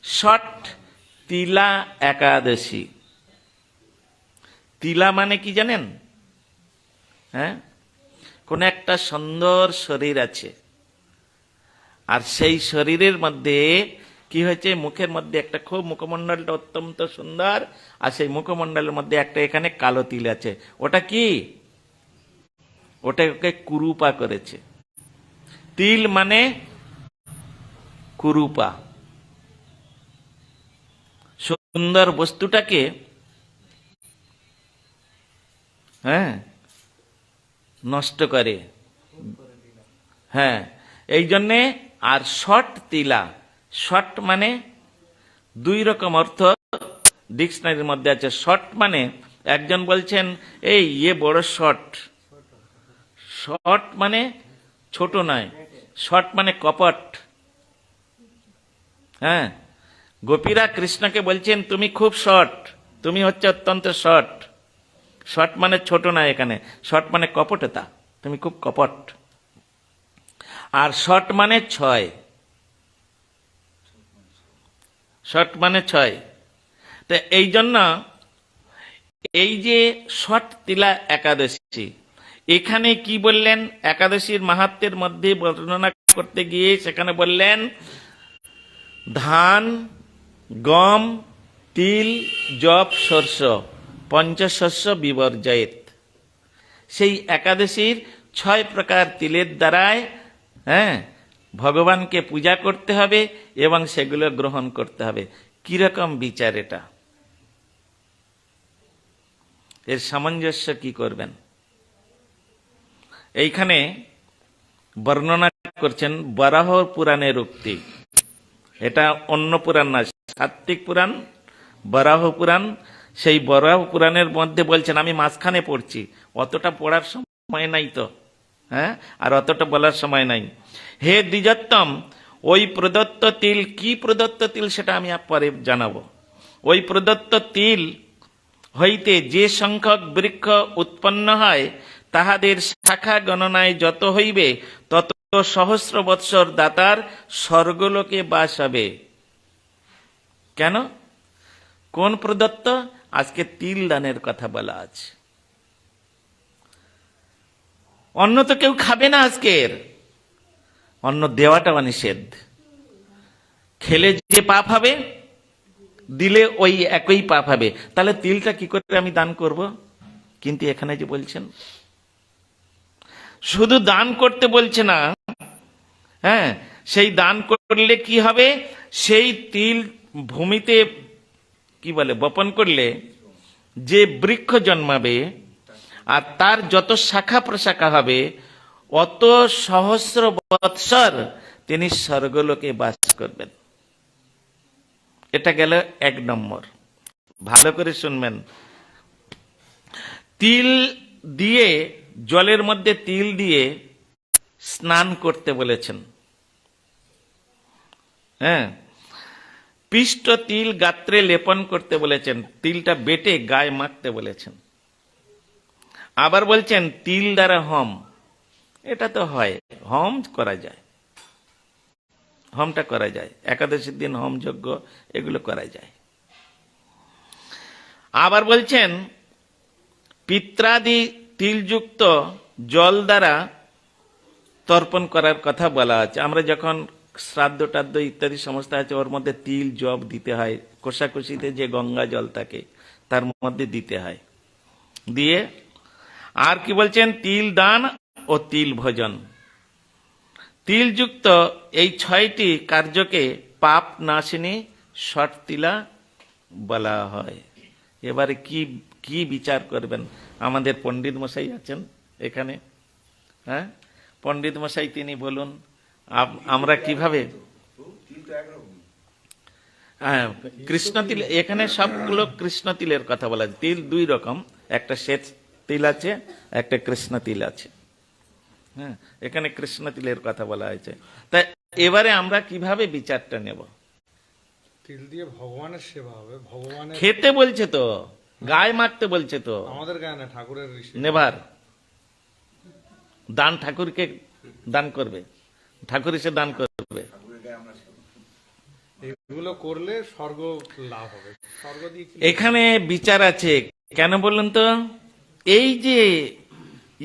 ষট তিলা একাদশী। তিলা মানে কি জানেন? হ্যাঁ, কোন একটা সুন্দর শরীর আছে, আর সেই শরীরের মধ্যে কি হয়েছে, মুখের মধ্যে একটা খুব মুখমণ্ডলটা অত্যন্ত সুন্দর, আর সেই মুখমণ্ডলের মধ্যে একটা এখানে কালো তিল আছে। ওটা কি? ওটাকে কুরুপা করেছে। তিল মানে কুরুপা। সুন্দর বস্তুটাকে হ্যাঁ নষ্ট করে। হ্যাঁ, এই জন্যে। আর ষট তিলা, ষট মানে দুই রকম অর্থ ডিকশনারির মধ্যে আছে। ষট মানে একজন বলছেন এই বড় ষট। ষট মানে ছোট নয়, ষট মানে কপট। হ্যাঁ, গোপীরা কৃষ্ণকে বলছেন তুমি খুব শট, তুমি হচ্ছে অত্যন্ত শট। শট মানে ছোট না, এখানে শট মানে কপটতা, তুমি খুব কপট। আর শট মানে ছয়, শট মানে ছয়। তো এই জন্য এই যে ষট তিলা একাদশী, এখানে কি বললেন? একাদশীর মাহাত্ম্যের মধ্যে বর্ণনা করতে গিয়ে সেখানে বললেন ধান, গম, তিল, যব, সর্ষ পঞ্চশস্য বিবর্জয়েত। সেই একাদশীর 6 প্রকার তিলের দ্বারায় ভগবানকে পূজা করতে হবে এবং সেগুলো গ্রহণ করতে হবে। কিরকম বিচার এটা? এর সামঞ্জস্য কি করবেন? এইখানে বর্ণনা করছেন বরাহ পুরাণের উক্তি। এটা অন্য পুরাণ না, সাত্বিক পুরাণ, বরাহ পুরাণ। সেই বরাহ পুরাণের মধ্যে বলছেন, আমি মাঝখানে পড়ছি, অতটা পড়ার সময় নাই তো, হ্যাঁ, আর অতটা বলার সময় নাই। হে দ্বিজোত্তম, ওই প্রদত্ত তিল, কি প্রদত্ত তিল সেটা আমি পরে জানাবো। ওই প্রদত্ত তিল হইতে যে সংখ্যক বৃক্ষ উৎপন্ন হয়, তাহাদের শাখা গণনায় যত হইবে তত সহস্র বৎসর দাতার স্বর্গলোকে বাস হবে। কেন? কোন প্রদত্ত? আজকে তিল দানের কথা বলা আছে। অন্ন তো কেউ খাবে না আজকের, অন্ন দেওয়াটা নিষেধ। খেলে যে পাপ হবে, দিলে ওই একই পাপ হবে। তাহলে তিলটা কি করে আমি দান করব? কিন্তু এখানে যে বলছেন, শুধু দান করতে বলছে না, হ্যাঁ, সেই দান করলে কি হবে? সেই তিল ভূমিতে কি বলে বপন করলে যে বৃক্ষ জন্মাবে, আর তার যত শাখা প্রশাখা হবে, অত সহস্র বৎসর তিনি স্বর্গলোকে বাস করবেন। এটা গেল 1 নম্বর। ভালো করে শুনবেন। তিল দিয়ে, জলের মধ্যে তিল দিয়ে স্নান করতে বলেছেন। হ্যাঁ, পিষ্ট তিল গাত্রে লেপন করতে বলেছেন, তিলটা বেটে গায়ে মাখতে বলেছেন। আবার বলছেন তিল দ্বারা হোম, এটা তো হয়, হোম করা যায়, হোমটা করা যায়, একাদশীর দিন হোম যজ্ঞ এগুলো করা যায়। আবার বলছেন পিত্রাদি তিলযুক্ত জল দ্বারা তর্পণ করার কথা বলা আছে। আমরা যখন শ্রাদ্ধ টাদ্ধ ইত্যাদি সমস্ত আছে, ওর মধ্যে তিল জব দিতে হয়, কোষাকুষিতে যে গঙ্গা জল থাকে তার মধ্যে দিতে হয়। দিয়ে আর কি বলছেন? তিল দান ও তিল ভোজন। তিলযুক্ত এই 6টি কার্যকে পাপ নাশিনী ষট তিলা বলা হয়। এবারে কি কি বিচার করবেন? আমাদের পণ্ডিত মশাই আছেন এখানে, হ্যাঁ, পণ্ডিত মশাই তিনি বলুন আমরা কিভাবে। হ্যাঁ, কৃষ্ণ তিল, এখানে সবগুলো কৃষ্ণ তিলের কথা বলা আছে। তিল 2 রকম, একটা শ্বেত তিল আছে, একটা কৃষ্ণ তিল আছে। হ্যাঁ, এখানে কৃষ্ণ তিলের কথা বলা হয়েছে। তাই এবারে আমরা কিভাবে বিচারটা নেব? তিল দিয়ে ভগবানের সেবা হবে, ভগবানের খেতে বলছে তো, গায়ে মাখতে বলছে তো, আমাদের গায়ে না, ঠাকুরের নেবার দান ঠাকুরকে দান করবে, ঠাকুর এসে দান করবে। এগুলো করলে স্বর্গ লাভ হবে। স্বর্গ দিয়ে কি? এখানে বিচার আছে। কেন বলুন তো? এই যে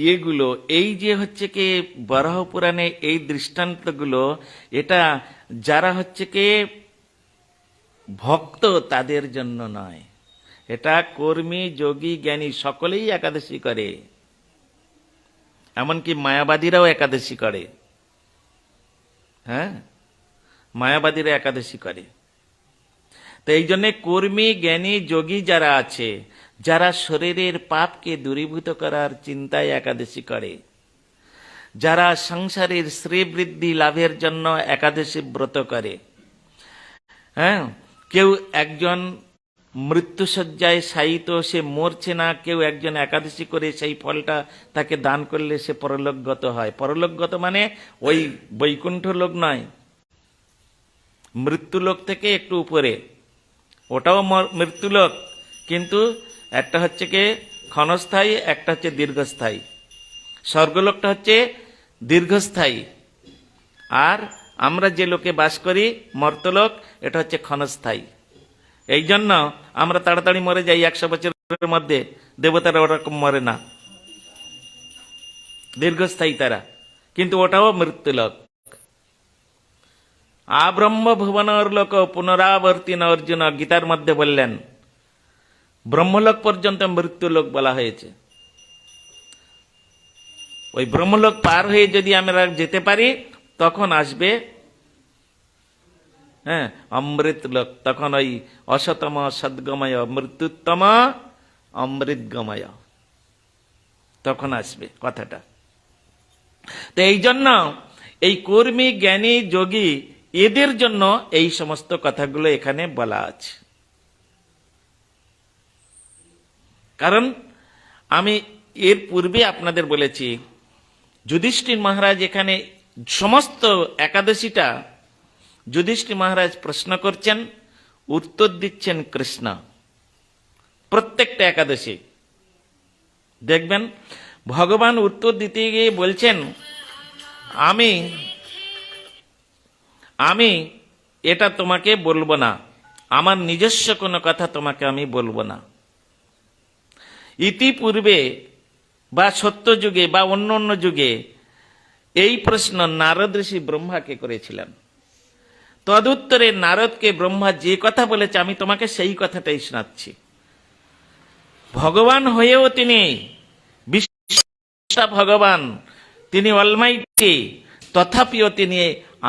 ইয়েগুলো, এই যে হচ্ছে কি বরাহ পুরাণে এই দৃষ্টান্তগুলো, এটা যারা হচ্ছে কি ভক্ত তাদের জন্য নয়, এটা কর্মী যোগী জ্ঞানী সকলেই একাদশী করে, এমনকি মায়াবাদীরাও একাদশী করে। হ্যাঁ, মায়াবাদীরা একাদশী করে। তো এই জন্য কর্মী জ্ঞানী যোগী যারা আছে, যারা শরীরের পাপকে দূরীভূত করার চিন্তায় একাদশী করে, যারা সংসারের শ্রীবৃদ্ধি লাভের জন্য একাদশী ব্রত করে। হ্যাঁ, কেউ একজন মৃত্যুশয্যায় শায়িত, সে মরছে না, কেউ একজন একাদশী করে সেই ফলটা তাকে দান করলে সে পরলোকগত হয়। পরলোকগত মানে ওই বৈকুণ্ঠ লোক নয়, মৃত্যুলোক থেকে একটু উপরে, ওটাও মৃত্যুলোক, কিন্তু একটা হচ্ছে কি ক্ষণস্থায়ী, একটা হচ্ছে দীর্ঘস্থায়ী। স্বর্গলোকটা হচ্ছে দীর্ঘস্থায়ী, আর আমরা যে লোকে বাস করি মর্তলোক, এটা হচ্ছে ক্ষণস্থায়ী। এই জন্য আমরা তাড়াতাড়ি মরে যাই 100 বছরের মধ্যে, দেবতারা ওরকম মরে না, দীর্ঘস্থায়ী তারা, কিন্তু ওটাও মৃত্যুলোক। আব্রহ্ম ভুবনর লোক পুনরাবর্তিন, অর্জুন গীতার মধ্যে বললেন। ব্রহ্মলোক পর্যন্ত মৃত্যুলোক বলা হয়েছে। ওই ব্রহ্মলোক পার হয়ে যদি আমরা যেতে পারি, তখন আসবে হ্যাঁ অমৃত লোক, তখন ওই অসতম সদ্গময় মৃত্যুত্তম অমৃতগময়, তখন আসবে কথাটা। তো এই জন্য এই কর্মী জ্ঞানী যোগী এদের জন্য এই সমস্ত কথাগুলো এখানে বলা আছে। কারণ আমি এর পূর্বে আপনাদের বলেছি, যুধিষ্ঠির মহারাজ এখানে সমস্ত একাদশীটা যুধিষ্ঠির মহারাজ প্রশ্ন করছেন, উত্তর দিচ্ছেন কৃষ্ণ। প্রত্যেকটা একাদশী দেখবেন ভগবান উত্তর দিতে গিয়ে বলছেন, আমি আমি এটা তোমাকে বলবো না, আমার নিজস্ব কোনো কথা তোমাকে আমি বলবো না। ইতিপূর্বে বা সত্য যুগে বা অন্য অন্য যুগে এই প্রশ্ন নারদ ঋষি ব্রহ্মাকে করেছিলেন। তদুত্তরে নারদকে ব্রহ্মা যে কথা বলেছে, আমি তোমাকে সেই কথাটাই শোনাচ্ছি। ভগবান হয়েও তিনি ভগবান, তিনি অলমাইটি, তথাপিও তিনি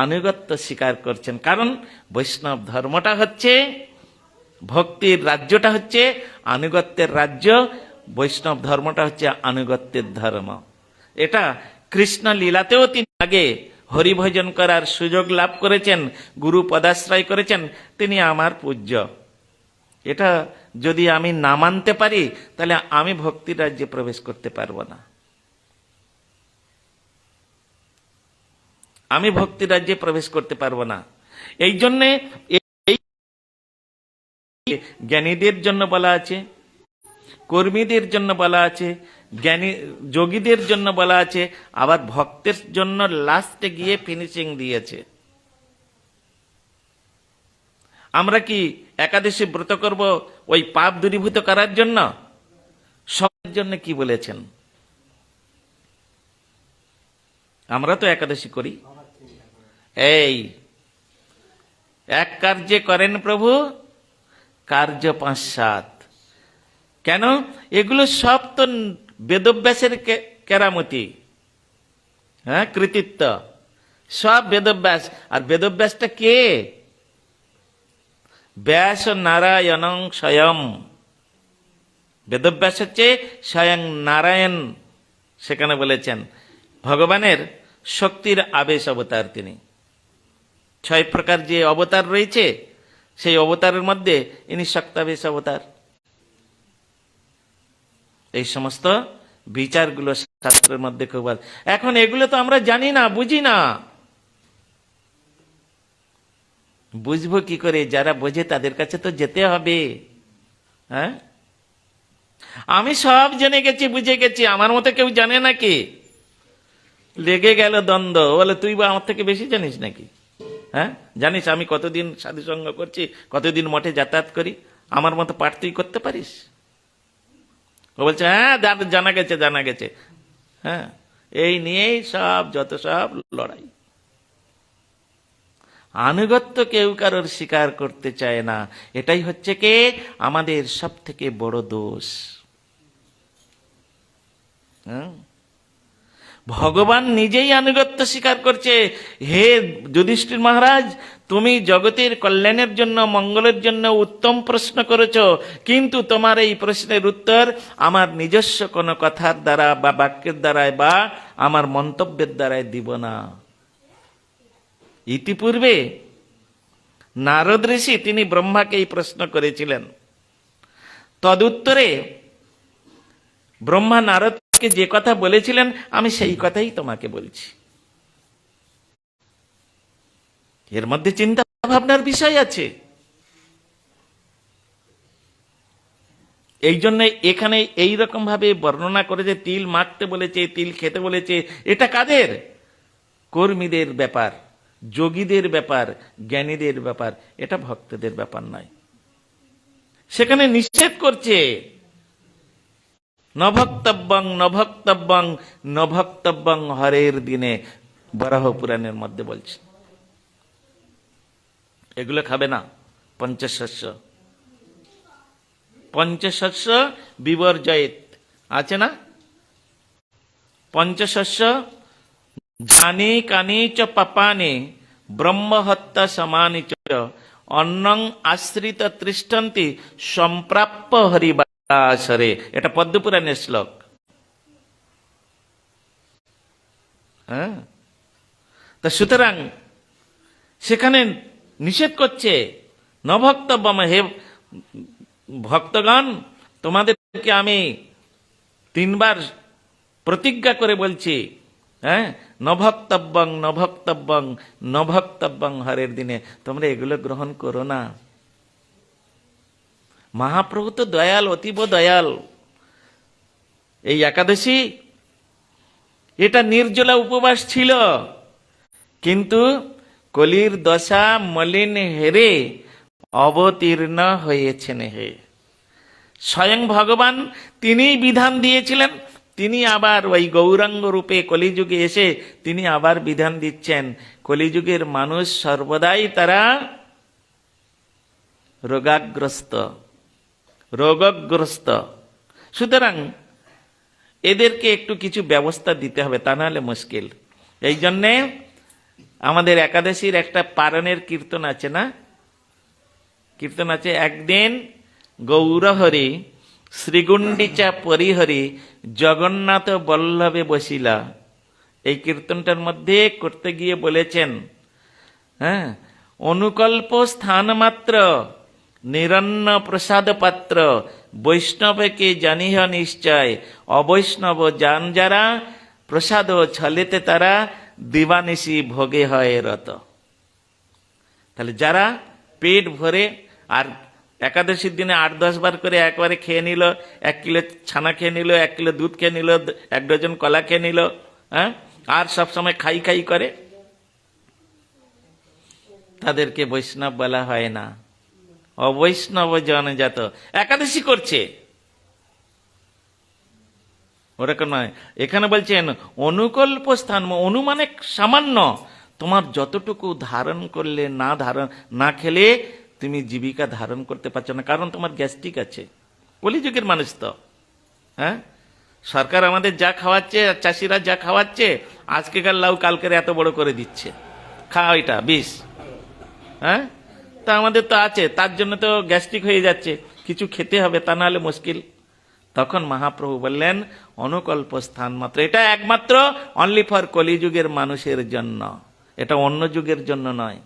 আনুগত্য স্বীকার করছেন। কারণ বৈষ্ণব ধর্মটা হচ্ছে, ভক্তির রাজ্যটা হচ্ছে আনুগত্যের রাজ্য, বৈষ্ণব ধর্মটা হচ্ছে আনুগত্যের ধর্ম। এটা কৃষ্ণ লীলাতেও তিনি আগে হরিভজন করার সুযোগ লাভ করেছেন, গুরু পদাশ্রয় করেছেন, তিনি আমার পূজ্য। এটা যদি আমি না মানতে পারি, তাহলে আমি ভক্তির রাজ্যে প্রবেশ করতে পারবো না, আমি ভক্তির রাজ্যে প্রবেশ করতে পারবো না। এই জন্যে এই জ্ঞানীদের জন্য বলা আছে, কর্মীদের জন্য বলা আছে, জ্ঞানী যোগীদের জন্য বলা আছে, আবার ভক্তের জন্য লাস্টে গিয়ে ফিনিশিং দিয়েছে। আমরা কি একাদশী ব্রত করব ওই পাপ দূরীভূত করার জন্য? সবার জন্য কি বলেছেন? আমরা তো একাদশী করি, এই এক কার্যে করেন প্রভু কার্য 5-7। কেন? এগুলো সব তো বেদব্যাসের কেরামতি, হ্যাঁ, কৃতিত্ব, সব বেদব্যাস। আর বেদব্যাসটা কে? ব্যাস নারায়ণং স্বয়ং। বেদব্যাস হচ্ছে স্বয়ং নারায়ণ, সেখানে বলেছেন ভগবানের শক্তির আবেশ অবতার তিনি। 6 প্রকার যে অবতার রয়েছে, সেই অবতারের মধ্যে ইনি শক্তাবেশ অবতার। এই সমস্ত বিচারগুলো শাস্ত্রের মধ্যে খুব, এখন এগুলো তো আমরা জানি না, বুঝি না। বুঝবো কি করে? যারা বোঝে তাদের কাছে তো যেতে হবে। হ্যাঁ, আমি সব জেনে গেছি, বুঝে গেছি, আমার মতো কেউ জানে নাকি? লেগে গেল দ্বন্দ্ব, বলে তুই বা আমার থেকে বেশি জানিস নাকি? হ্যাঁ, জানিস আমি কতদিন সাধুসঙ্গ করছি, কতদিন মঠে যাতায়াত করি, আমার মতো পাঠ তুই করতে পারিস? ও বলছে হ্যাঁ জানা গেছে জানা গেছে। হ্যাঁ, এই নিয়েই সব যত সব লড়াই। আনুগত্য কেউ কারোর স্বীকার করতে চায় না, এটাই হচ্ছে কে আমাদের সব থেকে বড় দোষ। হ্যাঁ, ভগবান নিজেই আনুগত্য স্বীকার করছে। হে যুধিষ্ঠির মহারাজ, তুমি জগতের কল্যাণের জন্য, মঙ্গলের জন্য উত্তম প্রশ্ন করেছ, কিন্তু তোমার এই প্রশ্নের উত্তর আমার নিজস্ব কোনো কথার দ্বারা বা বাক্যের দ্বারায় বা আমার মন্তব্যের দ্বারায় দিব না। ইতিপূর্বে নারদ ঋষি তিনি ব্রহ্মাকে এই প্রশ্ন করেছিলেন, তদুত্তরে ব্রহ্মা নারদকে যে কথা বলেছিলেন আমি সেই কথাই তোমাকে বলছি। এর মধ্যে চিন্তা ভাবনার বিষয় আছে। এই জন্য এখানে এই রকম ভাবে বর্ণনা করে যে তিল মাখতে বলেছে, তিল খেতে বলেছে, এটা কাদের? কর্মীদের ব্যাপার, যোগীদের ব্যাপার, জ্ঞানীদের ব্যাপার, এটা ভক্তদের ব্যাপার নয়। সেখানে নিষেধ করছে নভক্তব্যং নভক্তব্যং নভক্তব্যং হরের দিনে, বরাহ পুরাণের মধ্যে বলছে এগুলো খাবে না। পঞ্চশস্য, পঞ্চশস্য বিবর্জয়েত আছে না? পঞ্চশস্য ধানি কানি চ পাপানি ব্রহ্মহত্যা সমানি চ অন্নং আশ্রিত তৃষ্ঠন্তি সম্প্রাপ্য হরিবাসরে। এটা পদ্মপুরাণের শ্লোক। হ্যাঁ, তা সুতরাং সেখানে নিষেধ করছে নভক্তব্যম, হে ভক্তগণ, তোমাদেরকে আমি 3 বার প্রতিজ্ঞা করে বলছি, হ্যাঁ, নভক্তব্যং নভক্তব্যং নভক্তব্যং হরের দিনে তোমরা এগুলো গ্রহণ করো না। মহাপ্রভু তো দয়াল, অতীব দয়াল। এই একাদশী এটা নির্জলা উপবাস ছিল, কিন্তু কলির দশা মলিন হেরে অবতীর্ণ হয়েছেন হে। স্বয়ং ভগবান তিনিই বিধান দিয়েছিলেন, তিনি আবার ওই গৌরাঙ্গ রূপে কলিযুগে এসে তিনি আবার বিধান দিচ্ছেন। কলিযুগের মানুষ সর্বদাই তারা রোগগ্রস্ত। সুতরাং এদেরকে একটু কিছু ব্যবস্থা দিতে হবে, তা নাহলে মুশকিল। এই জন্যে আমাদের একাদশীর একটা পারণের কীর্তন আছে না, কীর্তন আছে, একদিন গৌরহরি শ্রীগুণ্ডিচা পরিহরি জগন্নাথ বল্লভে বসিলা। এই কীর্তনটার মধ্যে করতে গিয়ে বলেছেন, হ্যাঁ, অনুকল্প স্থান মাত্র নিরন্ন প্রসাদ পাত্র বৈষ্ণবকে জানিহ নিশ্চয় অবৈষ্ণব যান যারা প্রসাদ ছলেতে তারা দিবানিশি ভোগে হয় রত। তাহলে যারা পেট ভরে আর একাদশীর দিনে 8-10 বার করে একবারে খেয়ে নিল, 1 কিলো ছানা খেয়ে নিল, 1 কিলো দুধ খেয়ে নিল, 1 ডজন কলা খেয়ে নিল, হ্যাঁ, আর সব সময় খাই খাই করে, তাদেরকে বৈষ্ণব বলা হয় না। অবৈষ্ণব জনজাত একাদশী করছে, ওরকম নয়। এখানে বলছেন অনুকল্প স্থান, অনুমানে সামান্য, তোমার যতটুকু ধারণ করলে না খেলে তুমি জীবিকা ধারণ করতে পারছো না, কারণ তোমার গ্যাস্ট্রিক আছে। কলিযুগের মানুষ তো, হ্যাঁ, সরকার আমাদের যা খাওয়াচ্ছে, চাষিরা যা খাওয়াচ্ছে, আজকেকার লাউ কালকের এত বড় করে দিচ্ছে, খাওয়া এটা বিষ। হ্যাঁ, তা আমাদের তো আছে, তার জন্য তো গ্যাস্ট্রিক হয়ে যাচ্ছে, কিছু খেতে হবে, তা নাহলে মুশকিল। তখন মহাপ্রভু বললেন অনুকল্প স্থান মাত্র, এটা একমাত্র অনলি ফর কলিযুগের মানুষের জন্য, এটা অন্য যুগের জন্য নয়,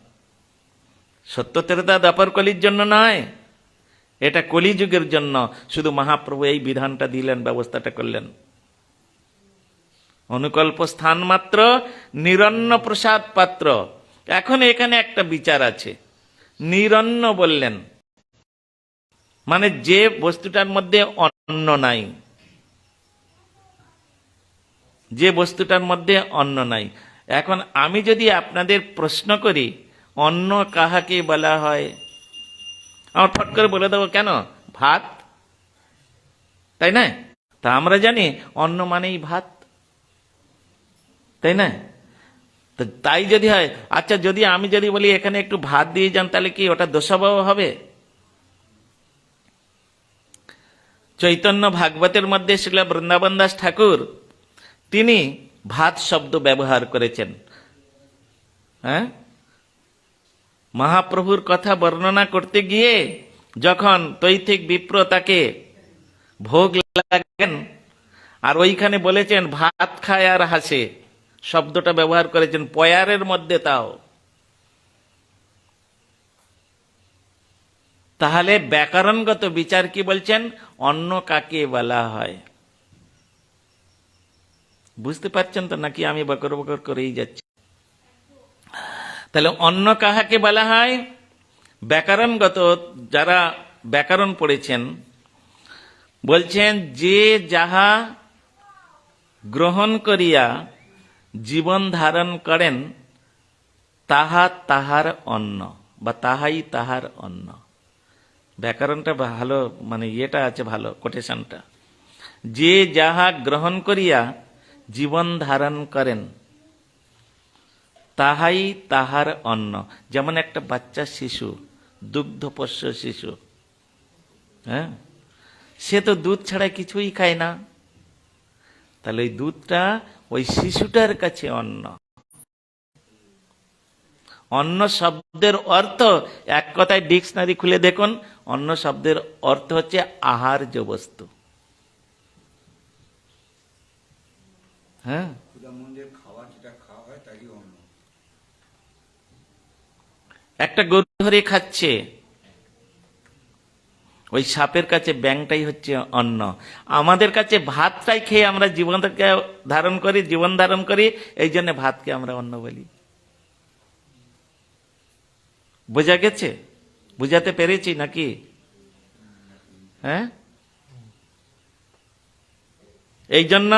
সত্য ত্রেতা দ্বাপর কলির জন্য নয়, এটা কলিযুগের জন্য। শুধু মহাপ্রভু এই বিধানটা দিলেন, ব্যবস্থাটা করলেন। অনুকল্প স্থান মাত্র নিরন্ন প্রসাদ পাত্র। এখন এখানে একটা বিচার আছে, নিরন্ন বললেন মানে যে বস্তুটার মধ্যে অন্ন নাই, যে বস্তুটার মধ্যে অন্ন নাই। এখন আমি যদি আপনাদের প্রশ্ন করি অন্ন কাহাকে বলা হয়? আমার ফট করে বলে দেবো কেন? ভাত, তাই না? তা আমরা জানি অন্ন মানেই ভাত, তাই না? তো তাই যদি হয়, আচ্ছা যদি আমি যদি বলি এখানে একটু ভাত দিয়ে যান, তাহলে কি ওটা দোষাভাব হবে? চৈতন্য ভাগবতের মধ্যে শ্রীল বৃন্দাবন দাস ঠাকুর তিনি ভাত শব্দ ব্যবহার করেছেন। হ্যাঁ, মহাপ্রভুর কথা বর্ণনা করতে গিয়ে যখন তৈথিক বিপ্র তাকে ভোগ লাগেন, আর ওইখানে বলেছেন ভাত খায় আর হাসে, শব্দটা ব্যবহার করেছেন পয়ারের মধ্যে। তাও তাহলে ব্যাকরণগত বিচার কি বলছেন? অন্ন কাকে বলা হয়? বুঝতে পারছেন তো নাকি আমি বকর বকর করেই যাচ্ছি? তাহলে অন্ন কাহাকে বলা হয়? ব্যাকরণগত যারা ব্যাকরণ পড়েছেন বলছেন যে যাহা গ্রহণ করিয়া জীবন ধারণ করেন তাহা তাহার অন্ন, বা তাহাই তাহার অন্ন। ব্যাকরণটা ভালো, মানে ইয়েটা আছে ভালো, কোটেশনটা। যে যাহা গ্রহণ করিয়া জীবন ধারণ করেন তাহাই তাহার অন্ন। যেমন একটা বাচ্চা শিশু, দুগ্ধপোষ্য শিশু, হ্যাঁ, সে তো দুধ ছাড়া কিছুই খায় না, তাহলে ওই দুধটা ওই শিশুটার কাছে অন্ন। অন্ন শব্দের অর্থ, এক কথায় ডিকশনারি খুলে দেখুন, অন্ন শব্দের অর্থ হচ্ছে আহার্য বস্তু। হ্যাঁ, একটা গরু ধরে খাচ্ছে, ওই সাপের কাছে ব্যাংটাই হচ্ছে অন্ন। আমাদের কাছে ভাতটাই খেয়ে আমরা জীবনকে ধারণ করি, জীবন ধারণ করি, এই জন্য ভাতকে আমরা অন্ন বলি। বোঝা গেছে? বুঝাতে পেরেছি নাকি? হ্যাঁ, এই জন্য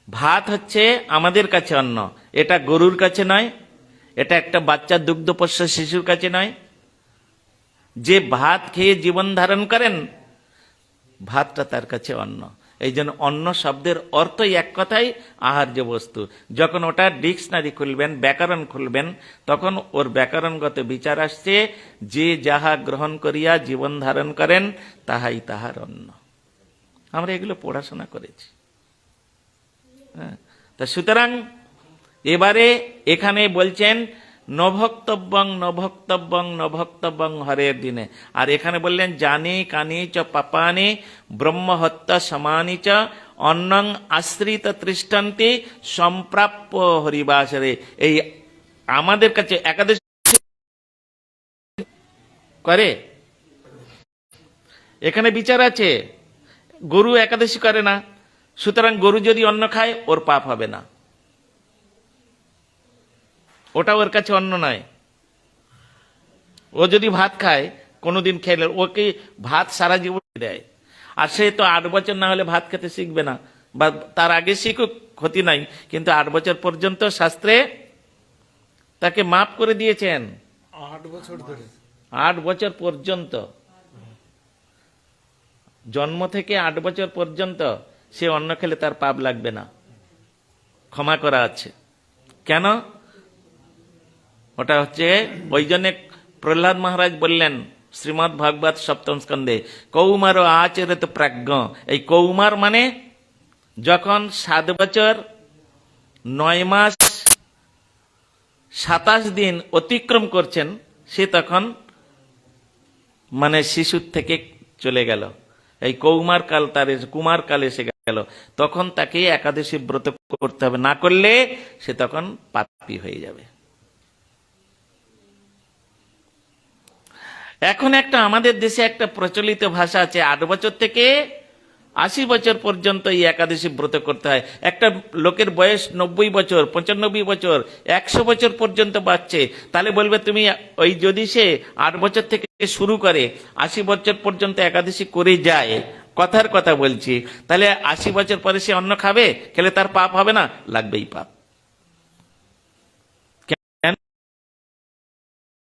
ভাত হচ্ছে আমাদের কাছে অন্ন, এটা গরুর কাছে নয়, এটা একটা বাচ্চা দুগ্ধপোষ্য শিশুর কাছে নয়। যে ভাত খেয়ে জীবন ধারণ করেন, ভাতটা তার কাছে অন্ন। এই জন্য অন্ন শব্দের অর্থই এক কথাই আহার্য বস্তু। যখন ওটা ডিকশনারি খুলবেন, ব্যাকরণ খুলবেন, তখন ওর ব্যাকরণগত বিচার আসছে যে যাহা গ্রহণ করিয়া জীবন ধারণ করেন তাহাই তাহার অন্ন। আমরা এগুলো পড়াশোনা করেছি। হ্যাঁ, তা সুতরাং এবারে এখানে বলছেন নভক্তব্যং নভক্তব্যং নভক্তব্যং হরের দিনে। আর এখানে বললেন জানি কানি চ পাপানি ব্রহ্মহত্যা সমানি চ অন্নং আশ্রিত তৃষ্টান্তি সম্প্রাপ্য হরিবাসরে। এই আমাদের কাছে একাদশী করে, এখানে বিচার আছে। গরু একাদশী করে না, সুতরাং গরু যদি অন্ন খায় ওর পাপ হবে না, ওটা ওর কাছে অন্ন নয়। ও যদি ভাত খায়, কোনোদিন খেলে, ওকে ভাত সারা জীবন দেয়। আর সে তো 8 বছর না হলে ভাত খেতে শিখবে না, বা তার আগে শিখুক, ক্ষতি নাই, কিন্তু 8 বছর পর্যন্ত শাস্ত্রে তাকে মাফ করে দিয়েছেন। 8 বছর ধরে? 8 বছর পর্যন্ত, জন্ম থেকে 8 বছর পর্যন্ত সে অন্ন খেলে তার পাপ লাগবে না, ক্ষমা করা আছে। কেন? ওটা হচ্ছে ওই জন্য প্রহ্লাদ মহারাজ বললেন শ্রীমৎ ভাগবত সপ্তম স্কন্ধে, কৌমার আচরিত প্রাজ্ঞ। এই কৌমার মানে যখন 7 বছর 9 মাস 27 দিন অতিক্রম করছেন, সে তখন মানে শিশুর থেকে চলে গেল, এই কৌমার কাল তার কুমার কাল এসে গেল, তখন তাকে একাদশী ব্রত করতে হবে, না করলে সে তখন পাপী হয়ে যাবে। এখন একটা আমাদের দেশে একটা প্রচলিত ভাষা আছে, 8 বছর থেকে 80 বছর পর্যন্ত এই একাদশী ব্রত করতে হয়। একটা লোকের বয়স 90 বছর, 95 বছর, 100 বছর পর্যন্ত বাঁচছে, তাহলে বলবে তুমি ওই যদি সে 8 বছর থেকে শুরু করে 80 বছর পর্যন্ত একাদশী করে যায়, কথার কথা বলছি, তাহলে 80 বছর পরে সে অন্ন খাবে, খেলে তার পাপ হবে না? লাগবেই পাপ।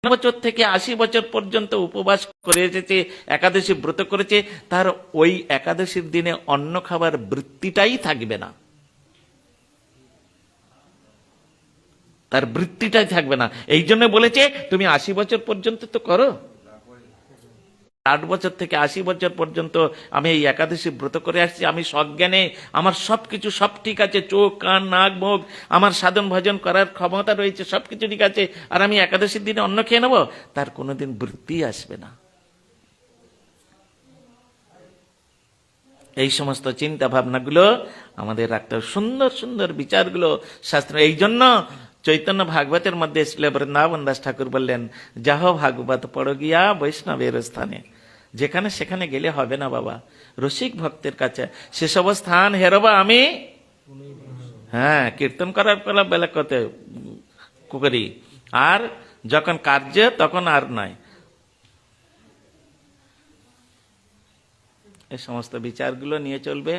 বছর থেকে 80 বছর পর্যন্ত উপবাস করে এসেছে, একাদশী ব্রত করেছে, তার ওই একাদশীর দিনে অন্ন খাবার বৃত্তিটাই থাকবে না, তার বৃত্তিটাই থাকবে না। এই জন্য বলেছে তুমি 80 বছর পর্যন্ত তো করো। 8 বছর থেকে 80 বছর পর্যন্ত আমি এই একাদশী ব্রত করে আসছি, আমি সজ্ঞানে, আমার সবকিছু সব ঠিক আছে, চোখ কান নাক মুখ, আমার সাধন ভজন করার ক্ষমতা রয়েছে, সবকিছু ঠিক আছে, আর আমি একাদশীর দিনে অন্ন খেয়ে নেবো, তার কোনোদিন বৃত্তি আসবে না। এই সমস্ত চিন্তা ভাবনাগুলো আমাদের রাখতে হবে, সুন্দর সুন্দর বিচারগুলো শাস্ত্র। এই জন্য চৈতন্য ভাগবতের মধ্যে শ্রী বৃন্দাবন দাস ঠাকুর বললেন, যাহ ভাগবত পড়ো গিয়া বৈষ্ণবের স্থানে। যেখানে সেখানে গেলে হবে না বাবা, রসিক ভক্তের কাছে সেসব স্থান হেরবা আমি, হ্যাঁ, কীর্তন করার বেলা কত করি, আর যখন কার্য তখন আর নয়। এই সমস্ত বিচারগুলো নিয়ে চলবে।